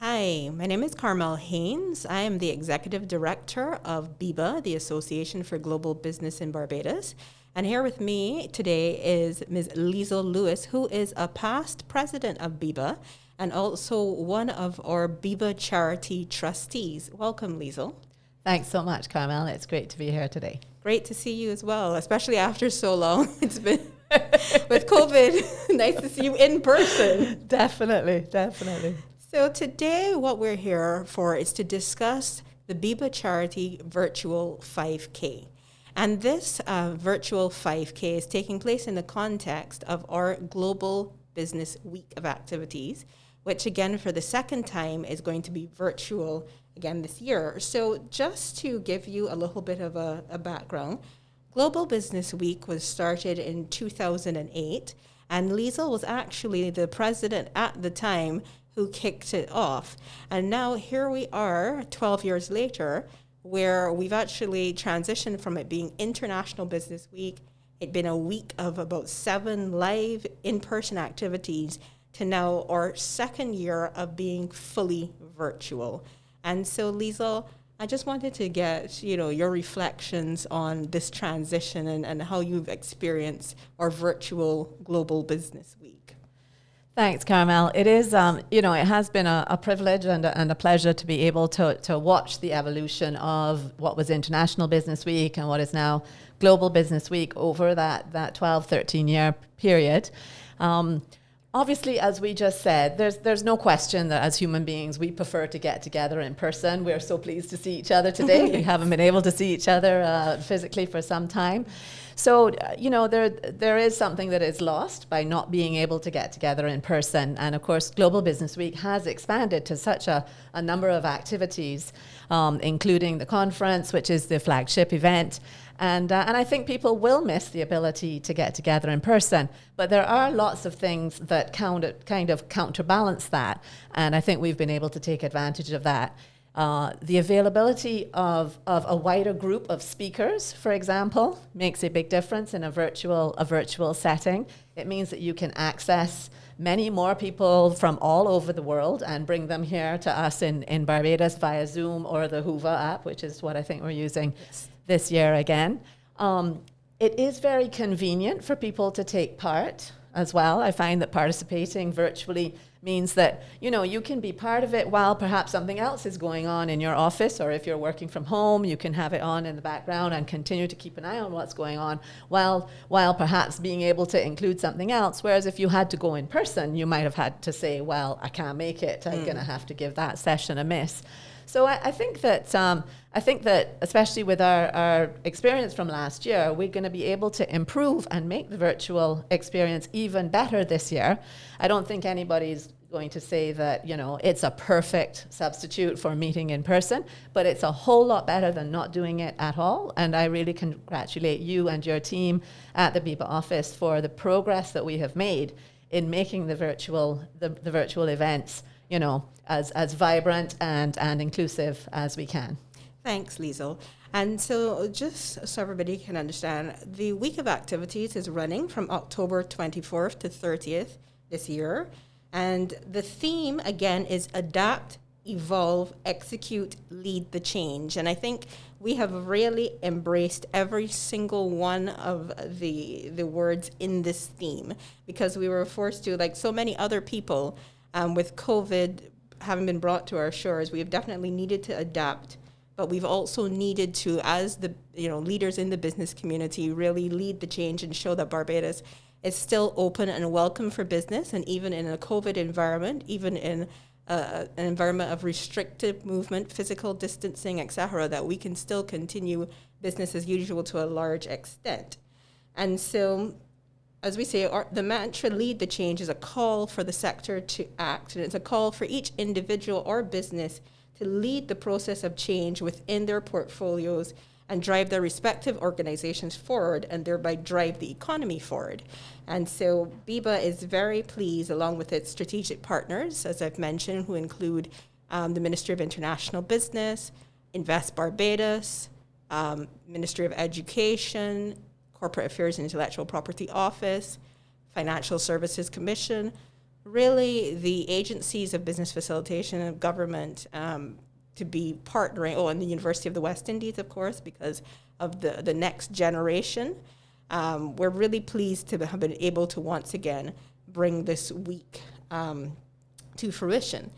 Hi, my name is Carmel Haynes. I am the Executive Director of BIBA, the Association for Global Business in Barbados. And here with me today is Ms. Lisl Lewis, who is a past president of BIBA and also one of our BIBA charity trustees. Welcome, Lisl. Thanks so much, Carmel. It's great to be here today. Great to see you as well, especially after so long. It's been with COVID. Nice to see you in person. Definitely. So today what we're here for is to discuss the BIBA Charity Virtual 5K. And this virtual 5K is taking place in the context of our Global Business Week of activities, which again for the second time is going to be virtual again this year. So just to give you a little bit of a background, Global Business Week was started in 2008, and Lisl was actually the president at the time who kicked it off. And now here we are 12 years later, where we've actually transitioned from it being International Business Week, it'd been a week of about 7 live in-person activities, to now our second year of being fully virtual. And so Lisl, I just wanted to get, your reflections on this transition and how you've experienced our virtual Global Business Week. Thanks, Carmel. It is, it has been a privilege and a pleasure to be able to watch the evolution of what was International Business Week and what is now Global Business Week over that 12, 13 year period. Obviously, as we just said, there's no question that as human beings, we prefer to get together in person. We're so pleased to see each other today. We haven't been able to see each other physically for some time. So, there is something that is lost by not being able to get together in person. And of course, Global Business Week has expanded to such a number of activities, including the conference, which is the flagship event. And I think people will miss the ability to get together in person. But there are lots of things that kind of counterbalance that. And I think we've been able to take advantage of that. The availability of a wider group of speakers, for example, makes a big difference in a virtual setting. It means that you can access many more people from all over the world and bring them here to us in Barbados via Zoom or the Hoover app, which is what I think we're using this year again. It is very convenient for people to take part as well. I find that participating virtually means that, you can be part of it while perhaps something else is going on in your office, or if you're working from home, you can have it on in the background and continue to keep an eye on what's going on while perhaps being able to include something else. Whereas if you had to go in person, you might have had to say, well, I can't make it. I'm going to have to give that session a miss. So I think that especially with our experience from last year, we're going to be able to improve and make the virtual experience even better this year. I don't think anybody's going to say that, it's a perfect substitute for meeting in person, but it's a whole lot better than not doing it at all. And I really congratulate you and your team at the BIBA office for the progress that we have made in making the virtual events, as vibrant and inclusive as we can. Thanks, Lisl. And so just so everybody can understand, the week of activities is running from October 24th to 30th this year. And the theme, again, is adapt, evolve, execute, lead the change. And I think we have really embraced every single one of the words in this theme, because we were forced to, like so many other people, with COVID having been brought to our shores, we have definitely needed to adapt, but we've also needed to, as the leaders in the business community, really lead the change and show that Barbados is still open and welcome for business, and even in a COVID environment, even in an environment of restricted movement, physical distancing, etc., that we can still continue business as usual to a large extent. And so, as we say, the mantra lead the change is a call for the sector to act, and it's a call for each individual or business to lead the process of change within their portfolios and drive their respective organizations forward, and thereby drive the economy forward. And so BIBA is very pleased, along with its strategic partners, as I've mentioned, who include the Ministry of International Business, Invest Barbados, Ministry of Education, Corporate Affairs and Intellectual Property Office, Financial Services Commission, really the agencies of business facilitation and government to be partnering, and the University of the West Indies, of course, because of the next generation. We're really pleased to have been able to once again bring this week to fruition.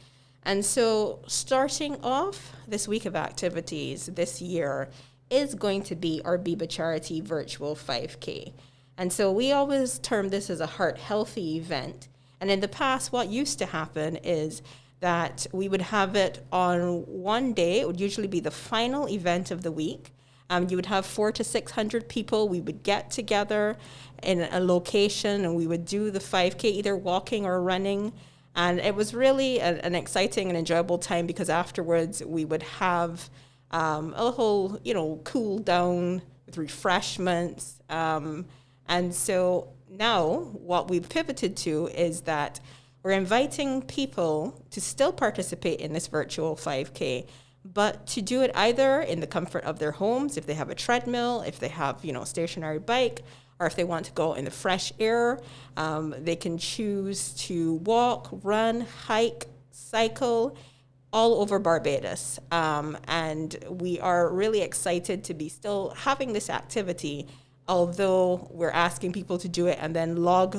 And so starting off this week of activities this year is going to be our BIBA Charity Virtual 5K. And so we always term this as a heart-healthy event. And in the past, what used to happen is that we would have it on one day. It would usually be the final event of the week. You would have 400 to 600 people. We would get together in a location and we would do the 5K, either walking or running. And it was really an exciting and enjoyable time because afterwards we would have a whole, cool down with refreshments. And so now what we've pivoted to is that we're inviting people to still participate in this virtual 5K, but to do it either in the comfort of their homes, if they have a treadmill, if they have, a stationary bike, or if they want to go in the fresh air. They can choose to walk, run, hike, cycle all over Barbados. And we are really excited to be still having this activity, although we're asking people to do it and then log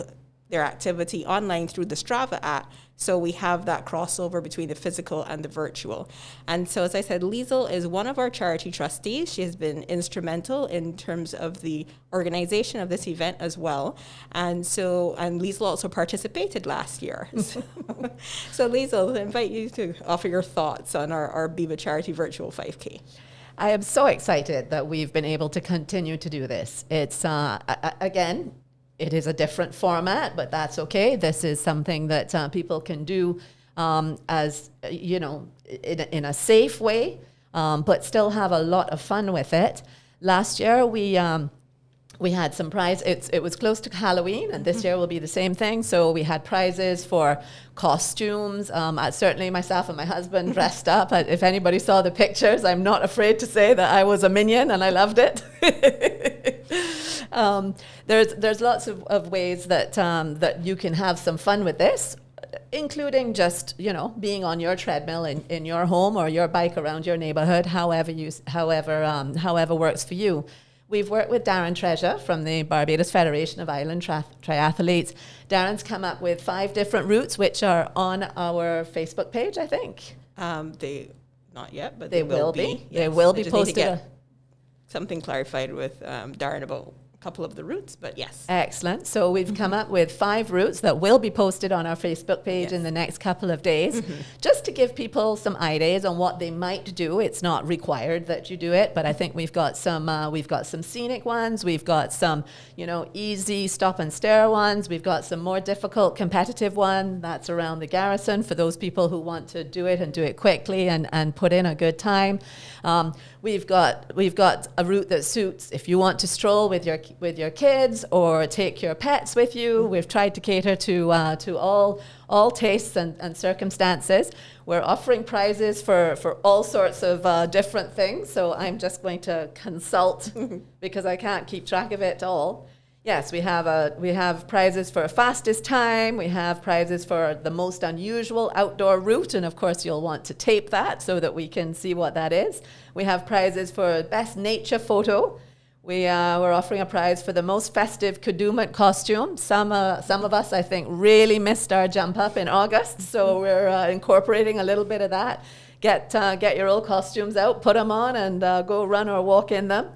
their activity online through the Strava app. So we have that crossover between the physical and the virtual. And so, as I said, Lisl is one of our charity trustees. She has been instrumental in terms of the organization of this event as well. And Lisl also participated last year. So Lisl, I invite you to offer your thoughts on our BIBA Charity Virtual 5K. I am so excited that we've been able to continue to do this. It's, again, it is a different format, but that's okay. This is something that people can do as, in a safe way, but still have a lot of fun with it. Last year, we had some prizes. It was close to Halloween, and this year will be the same thing. So we had prizes for costumes. Certainly myself and my husband dressed up. If anybody saw the pictures, I'm not afraid to say that I was a minion and I loved it. There's lots of ways that you can have some fun with this, including just, being on your treadmill in your home or your bike around your neighborhood, however works for you. We've worked with Darren Treasure from the Barbados Federation of Island Triathletes. Darren's come up with 5 different routes, which are on our Facebook page, I think. They not yet, but they will be. Yes. They will be I just posted. Need to get something clarified with Darren about a couple of the routes, but yes. Excellent. So we've come up with 5 routes that will be posted on our Facebook page in the next couple of days, just to give people some ideas on what they might do. It's not required that you do it, but I think we've got some scenic ones. We've got some, easy stop and stare ones. We've got some more difficult competitive one that's around the garrison for those people who want to do it and do it quickly and put in a good time. We've got a route that suits if you want to stroll with your kids or take your pets with you. We've tried to cater to all tastes and circumstances. We're offering prizes for all sorts of different things. So I'm just going to consult because I can't keep track of it all. Yes, we have prizes for fastest time. We have prizes for the most unusual outdoor route, and of course you'll want to tape that so that we can see what that is. We have prizes for best nature photo. We're offering a prize for the most festive Kadooment costume. Some of us, I think, really missed our jump up in August, so we're incorporating a little bit of that. Get your old costumes out, put them on, and go run or walk in them.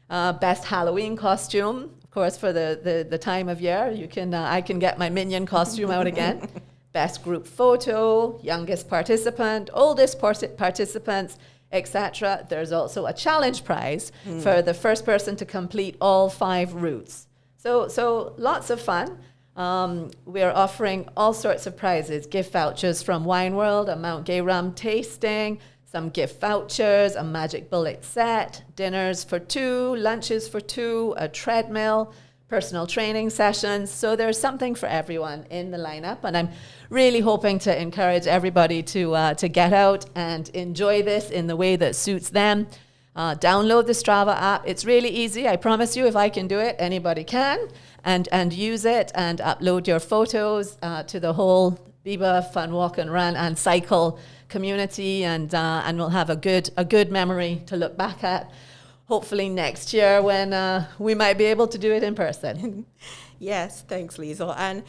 Best Halloween costume. Of course, for the time of year, I can get my minion costume out again. Best group photo, youngest participant, oldest participants, etc. There's also a challenge prize for the first person to complete all 5 routes. So lots of fun. We're offering all sorts of prizes, gift vouchers from Wine World, a Mount Gay rum tasting, some gift vouchers, a Magic Bullet set, dinners for 2, lunches for 2, a treadmill, personal training sessions. So there's something for everyone in the lineup. And I'm really hoping to encourage everybody to get out and enjoy this in the way that suits them. Download the Strava app. It's really easy. I promise you, if I can do it, anybody can. And use it and upload your photos to the whole BIBA Fun Walk and Run and Cycle community, and we'll have a good memory to look back at. Hopefully next year when we might be able to do it in person. Yes, thanks, Lisl. And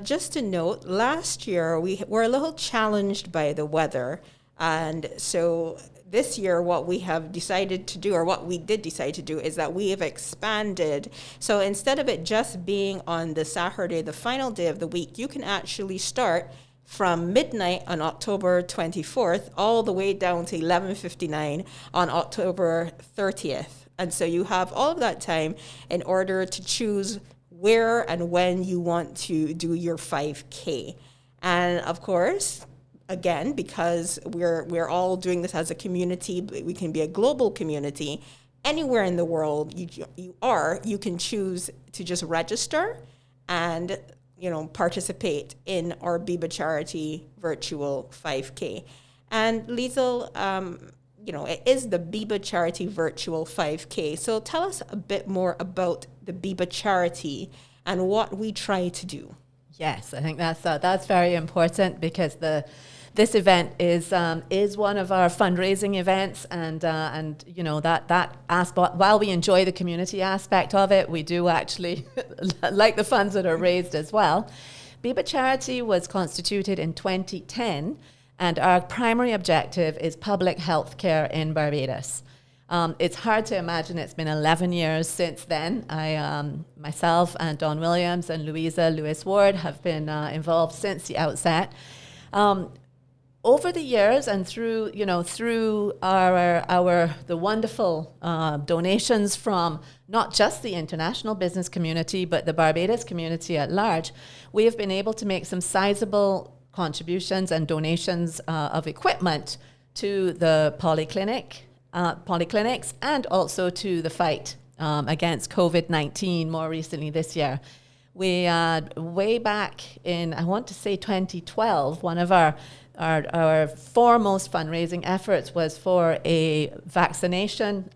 just to note, last year we were a little challenged by the weather, and so this year, what we have decided to do, or what we did decide to do, is that we have expanded. So instead of it just being on the Saturday, the final day of the week, you can actually start from midnight on October 24th all the way down to 11:59 on October 30th. And so you have all of that time in order to choose where and when you want to do your 5K. And of course, again, because we're all doing this as a community, we can be a global community. Anywhere in the world you can choose to just register and participate in our BIBA Charity virtual 5K. And Lisl, it is the BIBA Charity virtual 5K. So tell us a bit more about the BIBA Charity and what we try to do. Yes, I think that's very important, because this event is one of our fundraising events, and that aspect. While we enjoy the community aspect of it, we do actually like the funds that are raised as well. BIBA Charity was constituted in 2010, and our primary objective is public health care in Barbados. It's hard to imagine it's been 11 years since then. Myself and Don Williams and Louisa Lewis Ward have been involved since the outset. Over the years, and through the wonderful donations from not just the international business community, but the Barbados community at large, we have been able to make some sizable contributions and donations of equipment to the polyclinics, and also to the fight against COVID-19 more recently this year. We way back in, I want to say 2012, one of our foremost fundraising efforts was for a vaccination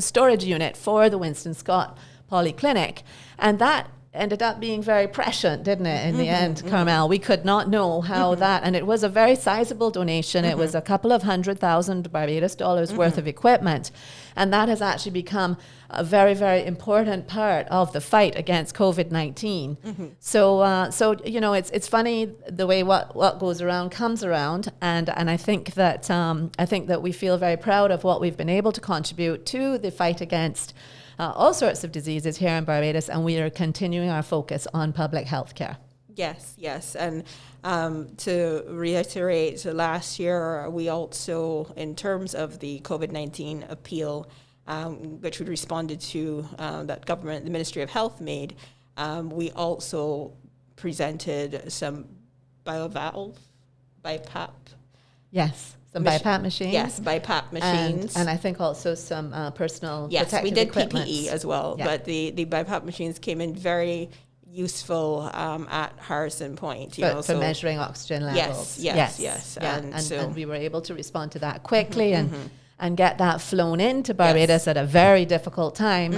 storage unit for the Winston Scott Polyclinic, and that ended up being very prescient, didn't it, in the end, Carmel? We could not know how that, and it was a very sizable donation. It was a couple of $100,000 Barbados dollars worth of equipment, and that has actually become a very, very important part of the fight against COVID-19. So it's funny the way what goes around comes around, and I think that we feel very proud of what we've been able to contribute to the fight against all sorts of diseases here in Barbados, and we are continuing our focus on public health care. Yes. And to reiterate, last year we also, in terms of the COVID-19 appeal, which we responded to, that the Ministry of Health made, we also presented some BiPAP. Yes. Some BiPAP machines. Yes, BiPAP machines. And I think also some personal protective Yes, we did equipment. PPE as well, but the BiPAP machines came in very useful at Harrison Point. For measuring oxygen levels. Yes. And we were able to respond to that quickly and get that flown into Barbados at a very difficult time,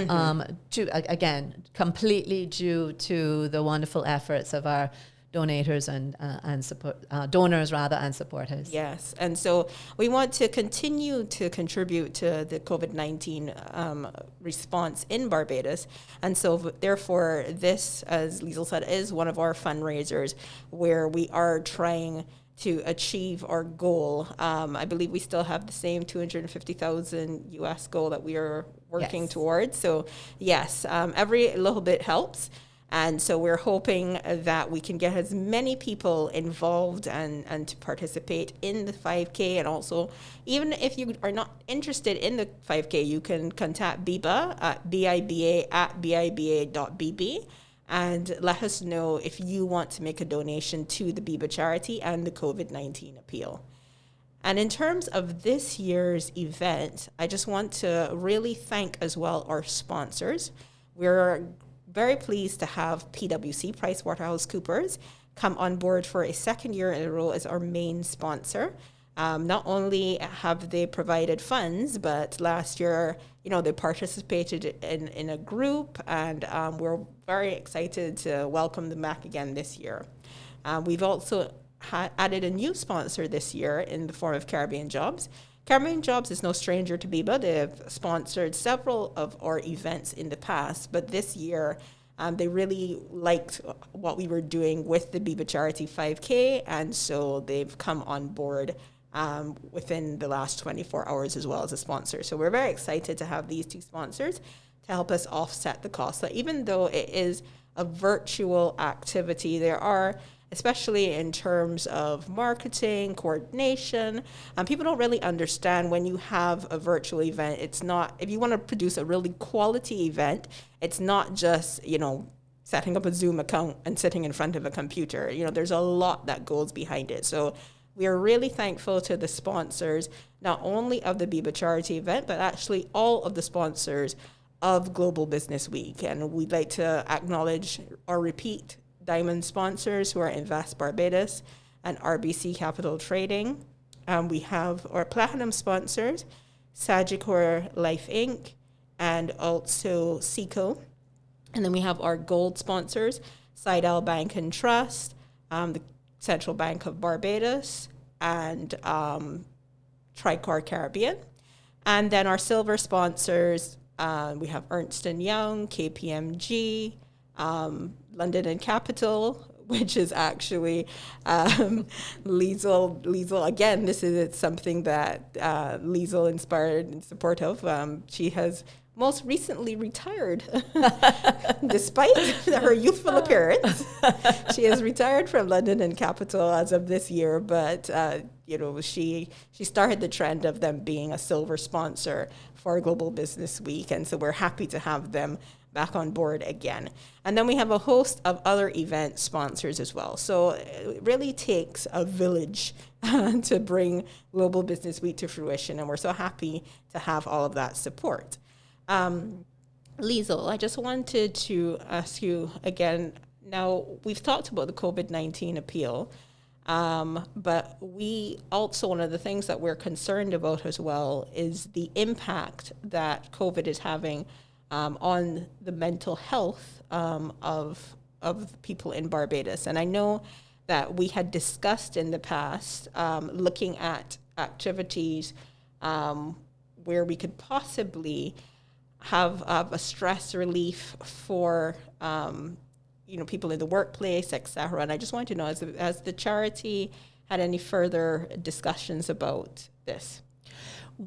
completely due to the wonderful efforts of our donors and supporters. Yes, and so we want to continue to contribute to the COVID-19 response in Barbados, and so therefore this, as Lisl said, is one of our fundraisers where we are trying to achieve our goal. I believe we still have the same $250,000 US goal that we are working towards. So yes, every little bit helps. And so we're hoping that we can get as many people involved and to participate in the 5K. And also, even if you are not interested in the 5K, you can contact BIBA at biba@biba.bb and let us know if you want to make a donation to the BIBA Charity and the COVID-19 appeal. And in terms of this year's event, I just want to really thank as well our sponsors. We're very pleased to have PwC, PricewaterhouseCoopers, come on board for a second year in a row as our main sponsor. Not only have they provided funds, but last year, they participated in a group, and we're very excited to welcome them back again this year. We've also added a new sponsor this year in the form of Caribbean Jobs. Caribbean Jobs is no stranger to BIBA. They've sponsored several of our events in the past, but this year they really liked what we were doing with the BIBA Charity 5K, and so they've come on board within the last 24 hours as well as a sponsor. So we're very excited to have these two sponsors to help us offset the cost. So even though it is a virtual activity, there are, especially in terms of marketing, coordination, people don't really understand when you have a virtual event, it's not, if you want to produce a really quality event, it's not just, setting up a Zoom account and sitting in front of a computer. There's a lot that goes behind it. So we are really thankful to the sponsors, not only of the BIBA Charity event, but actually all of the sponsors of Global Business Week. And we'd like to acknowledge or repeat diamond sponsors who are Invest Barbados and RBC Capital Trading. We have our platinum sponsors, Sagicor Life Inc. and also Seco. And then we have our gold sponsors, Sidel Bank and Trust, the Central Bank of Barbados, and Tricor Caribbean. And then our silver sponsors, we have Ernst & Young, KPMG, London and Capital, which is actually Lisl. Lisl, again, this is something that Lisl inspired and support of. She has most recently retired, despite her youthful appearance. She has retired from London and Capital as of this year, but she started the trend of them being a silver sponsor for Global Business Week, and so we're happy to have them back on board again. And then we have a host of other event sponsors as well. So it really takes a village to bring Global Business Week to fruition, and we're so happy to have all of that support. Lisl, I just wanted to ask you again, now we've talked about the COVID-19 appeal, but we also, one of the things that we're concerned about as well is the impact that COVID is having on the mental health of people in Barbados. And I know that we had discussed in the past looking at activities where we could possibly have a stress relief for people in the workplace, etc. And I just wanted to know, has the charity had any further discussions about this?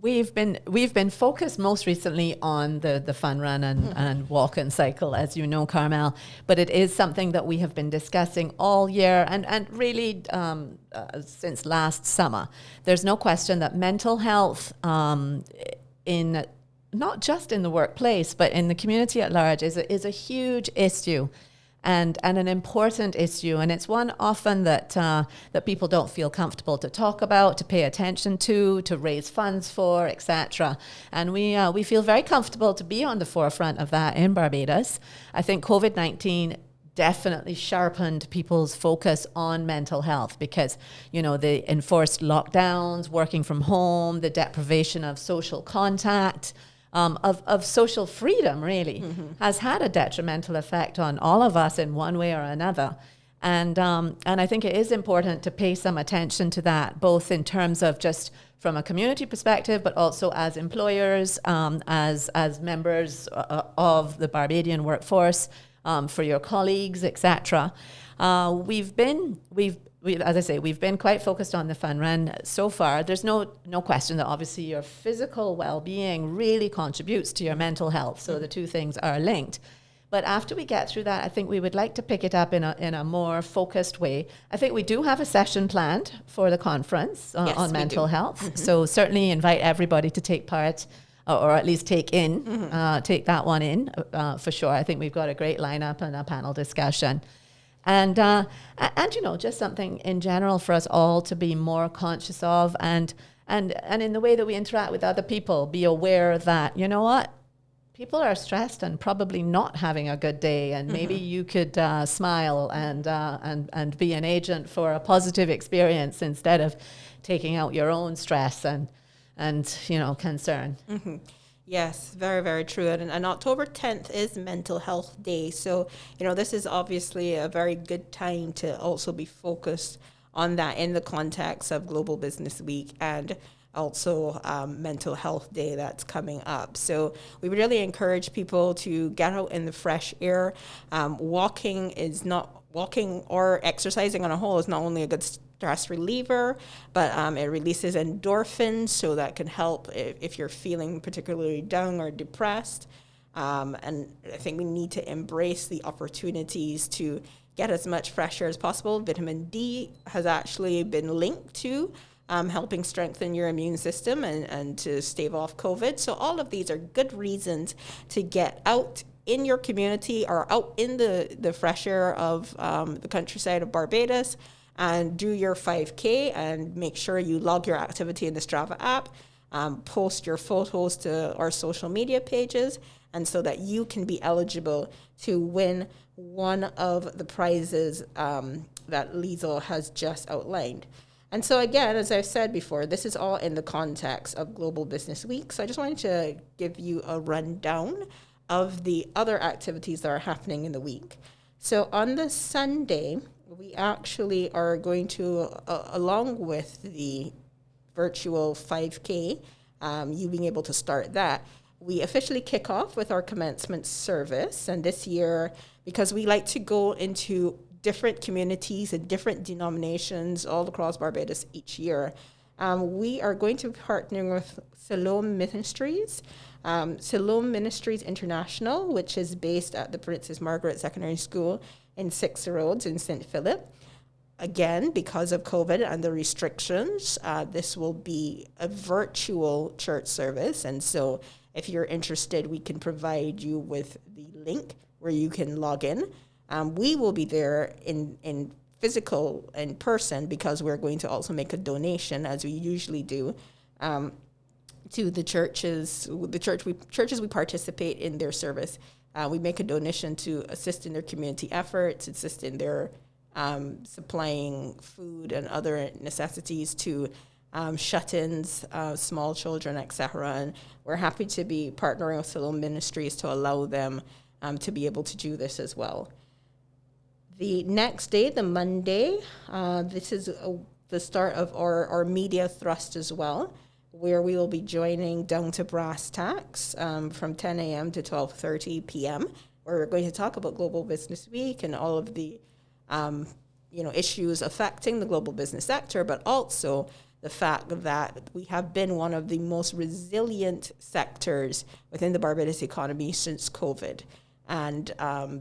We've been focused most recently on the fun run and walk and cycle, as you know, Carmel. But it is something that we have been discussing all year and really since last summer. There's no question that mental health in not just in the workplace, but in the community at large is a huge issue. And an important issue, and it's one often that people don't feel comfortable to talk about, to pay attention to raise funds for, etc. And we feel very comfortable to be on the forefront of that in Barbados. I think COVID-19 definitely sharpened people's focus on mental health because, the enforced lockdowns, working from home, the deprivation of social contact, of social freedom, really, has had a detrimental effect on all of us in one way or another. And I think it is important to pay some attention to that, both in terms of just from a community perspective, but also as employers, as members of the Barbadian workforce, for your colleagues, etc. As I say, we've been quite focused on the fun run so far. There's no question that obviously your physical well-being really contributes to your mental health. So the two things are linked. But after we get through that, I think we would like to pick it up in a more focused way. I think we do have a session planned for the conference on mental health. So certainly invite everybody to take part or at least take that one in for sure. I think we've got a great lineup and a panel discussion. And just something in general for us all to be more conscious of and in the way that we interact with other people, be aware that, people are stressed and probably not having a good day, and maybe you could smile and be an agent for a positive experience instead of taking out your own stress and concern. Yes, very, very true. And October 10th is Mental Health Day. So, this is obviously a very good time to also be focused on that in the context of Global Business Week and also Mental Health Day that's coming up. So we really encourage people to get out in the fresh air. Walking or exercising on a whole is not only a good stress reliever, but it releases endorphins, so that can help if you're feeling particularly down or depressed. And I think we need to embrace the opportunities to get as much fresh air as possible. Vitamin D has actually been linked to helping strengthen your immune system and to stave off COVID. So all of these are good reasons to get out in your community or out in the fresh air of the countryside of Barbados and do your 5K, and make sure you log your activity in the Strava app, post your photos to our social media pages, and so that you can be eligible to win one of the prizes that Lisl has just outlined. And so again, as I've said before, this is all in the context of Global Business Week. So I just wanted to give you a rundown of the other activities that are happening in the week. So on the Sunday, we actually are going to, along with the virtual 5K, you being able to start that, we officially kick off with our commencement service. And this year, because we like to go into different communities and different denominations all across Barbados each year, we are going to be partnering with Siloam Ministries, Siloam Ministries International, which is based at the Princess Margaret Secondary School in 6 Roads in St. Philip. Again, because of COVID and the restrictions, this will be a virtual church service. And so if you're interested, we can provide you with the link where you can log in. We will be there in physical, in person, because we're going to also make a donation, as we usually do, to the churches. Churches we participate in their service. We make a donation to assist in their community efforts, assist in their supplying food and other necessities to shut-ins, small children, etc. And we're happy to be partnering with Siloam Ministries to allow them to be able to do this as well. The next day, the Monday, this is the start of our media thrust as well, where we will be joining Down to Brass Tacks from 10 a.m. to 12:30 p.m., where we're going to talk about Global Business Week and all of the issues affecting the global business sector, but also the fact that we have been one of the most resilient sectors within the Barbados economy since COVID. And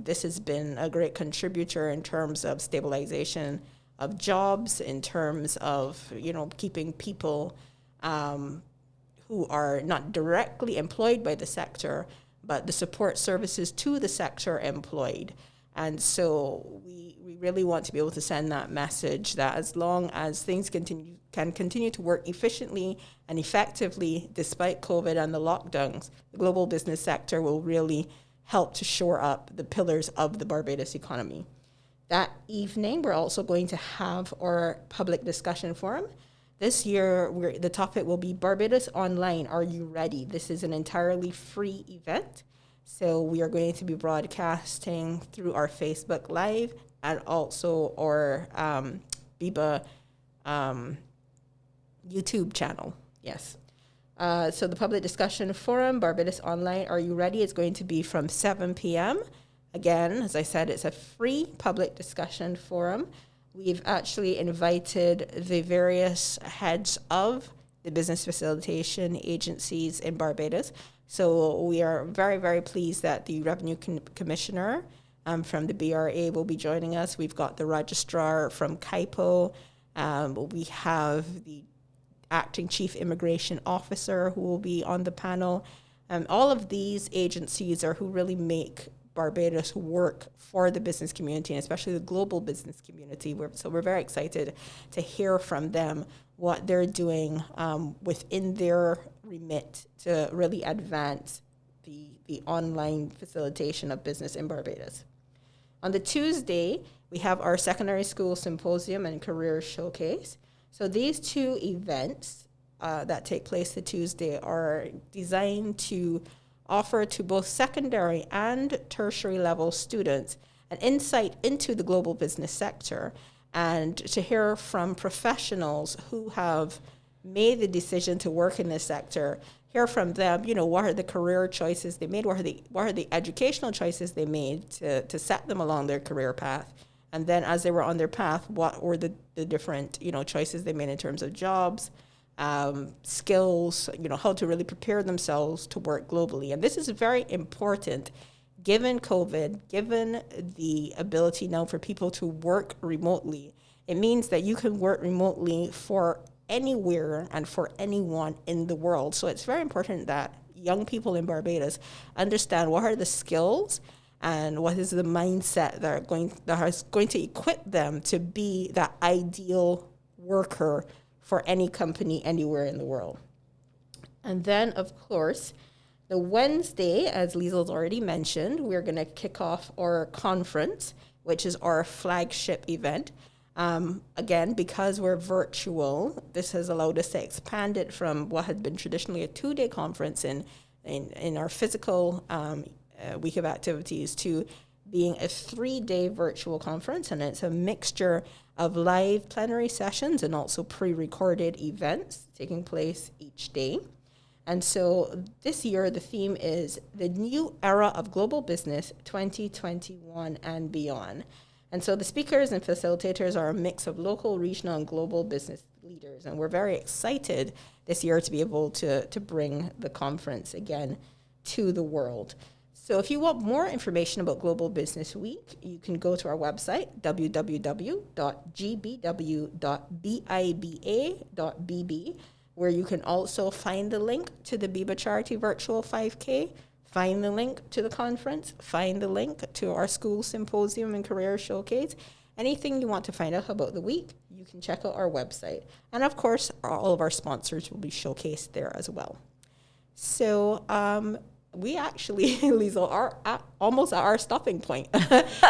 this has been a great contributor in terms of stabilization of jobs, in terms of, keeping people who are not directly employed by the sector, but the support services to the sector employed. And so we really want to be able to send that message that as long as things can continue to work efficiently and effectively despite COVID and the lockdowns, the global business sector will really help to shore up the pillars of the Barbados economy. That evening, we're also going to have our public discussion forum. This year, the topic will be Barbados Online, Are You Ready? This is an entirely free event. So we are going to be broadcasting through our Facebook Live and also our BIBA YouTube channel. Yes. So the public discussion forum, Barbados Online, Are You Ready? Is going to be from 7 p.m. Again, as I said, it's a free public discussion forum. We've actually invited the various heads of the business facilitation agencies in Barbados. So we are very, very pleased that the Revenue Commissioner from the BRA will be joining us. We've got the registrar from CAIPO. We have the acting chief immigration officer who will be on the panel. All of these agencies are who really make Barbados work for the business community, and especially the global business community. So we're very excited to hear from them what they're doing within their remit to really advance the online facilitation of business in Barbados. On the Tuesday, we have our secondary school symposium and career showcase. So these two events that take place the Tuesday are designed to offer to both secondary and tertiary level students an insight into the global business sector and to hear from professionals who have made the decision to work in this sector, hear from them, what are the career choices they made, what are the educational choices they made to set them along their career path. And then as they were on their path, what were the different, choices they made in terms of jobs, skills, how to really prepare themselves to work globally. And this is very important given COVID, given the ability now for people to work remotely. It means that you can work remotely for anywhere and for anyone in the world. So it's very important that young people in Barbados understand what are the skills and what is the mindset that is going to equip them to be that ideal worker for any company anywhere in the world. And then, of course, the Wednesday, as Lisel's already mentioned, we're going to kick off our conference, which is our flagship event. Again, because we're virtual, this has allowed us to expand it from what had been traditionally a 2-day conference in our physical week of activities to being a 3-day virtual conference. And it's a mixture of live plenary sessions and also pre-recorded events taking place each day. And so this year, the theme is the new era of global business 2021 and beyond. And so the speakers and facilitators are a mix of local, regional, and global business leaders. And we're very excited this year to be able to bring the conference again to the world. So if you want more information about Global Business Week, you can go to our website, www.gbw.biba.bb, where you can also find the link to the BIBA Charity Virtual 5K, find the link to the conference, find the link to our school symposium and career showcase. Anything you want to find out about the week, you can check out our website. And of course, all of our sponsors will be showcased there as well. So we actually, Lisl, are almost at our stopping point.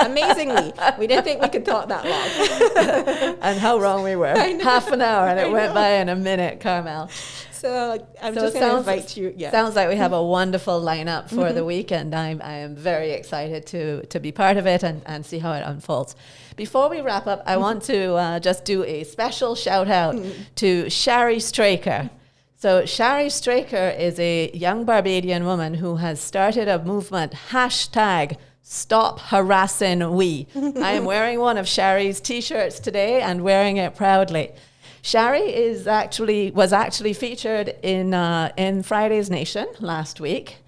Amazingly, we didn't think we could talk that long. And how wrong we were. Half an hour and it went by in a minute, Carmel. So I'm just going to invite you. Yeah. Sounds like we have a wonderful lineup for the weekend. I am very excited to be part of it and see how it unfolds. Before we wrap up, I want to just do a special shout out to Shari Straker. So Shari Straker is a young Barbadian woman who has started a movement, #StopHarassingWe. I am wearing one of Shari's t-shirts today and wearing it proudly. Shari was actually featured in Friday's Nation last week.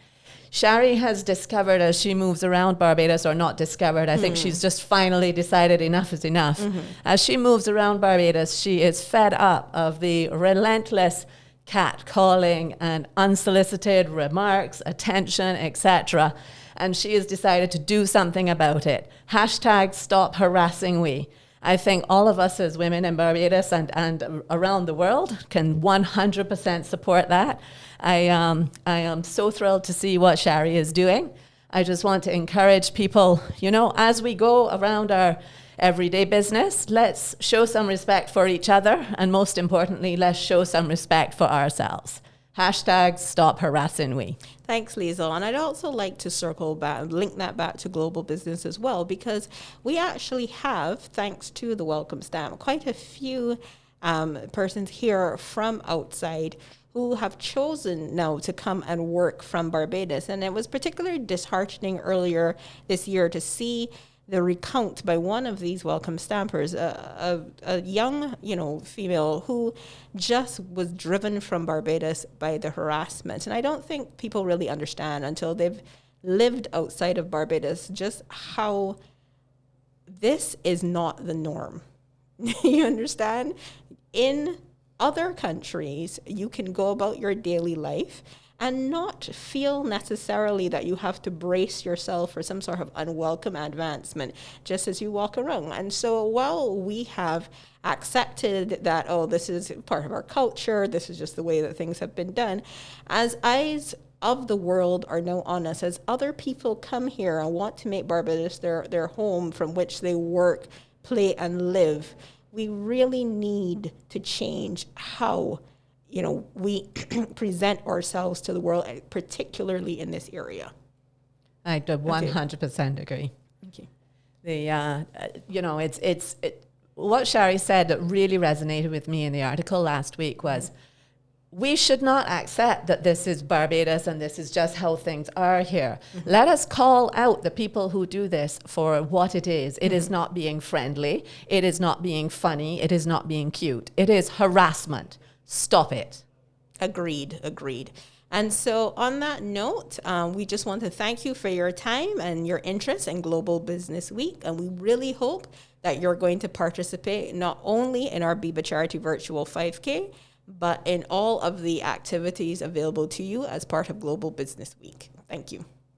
Shari has discovered as she moves around Barbados, or not discovered, I think she's just finally decided enough is enough. As she moves around Barbados, she is fed up of the relentless catcalling and unsolicited remarks, attention, etc. And she has decided to do something about it. #StopHarassingWe. I think all of us as women in Barbados and around the world can 100% support that. I am so thrilled to see what Shari is doing. I just want to encourage people, as we go around our everyday business, let's show some respect for each other, and most importantly, let's show some respect for ourselves. #StopHarassingWe. Thanks, Lisl. And I'd also like to circle back and link that back to global business as well, because we actually have, thanks to the welcome stamp, quite a few persons here from outside who have chosen now to come and work from Barbados. And it was particularly disheartening earlier this year to see the recount by one of these welcome stampers, a young, female who just was driven from Barbados by the harassment. And I don't think people really understand until they've lived outside of Barbados just how this is not the norm. You understand? In other countries, you can go about your daily life and not feel necessarily that you have to brace yourself for some sort of unwelcome advancement just as you walk around. And so while we have accepted that, this is part of our culture, this is just the way that things have been done, as eyes of the world are now on us. As other people come here and want to make Barbados their home from which they work, play, and live, we really need to change how we present ourselves to the world, particularly in this area. I 100% agree. Thank you. What Shari said that really resonated with me in the article last week was, we should not accept that this is Barbados and this is just how things are here. Mm-hmm. Let us call out the people who do this for what it is. It is not being friendly. It is not being funny. It is not being cute. It is harassment. Stop it. Agreed. And so on that note, we just want to thank you for your time and your interest in Global Business Week. And we really hope that you're going to participate not only in our BIBA Charity Virtual 5K, but in all of the activities available to you as part of Global Business Week. Thank you.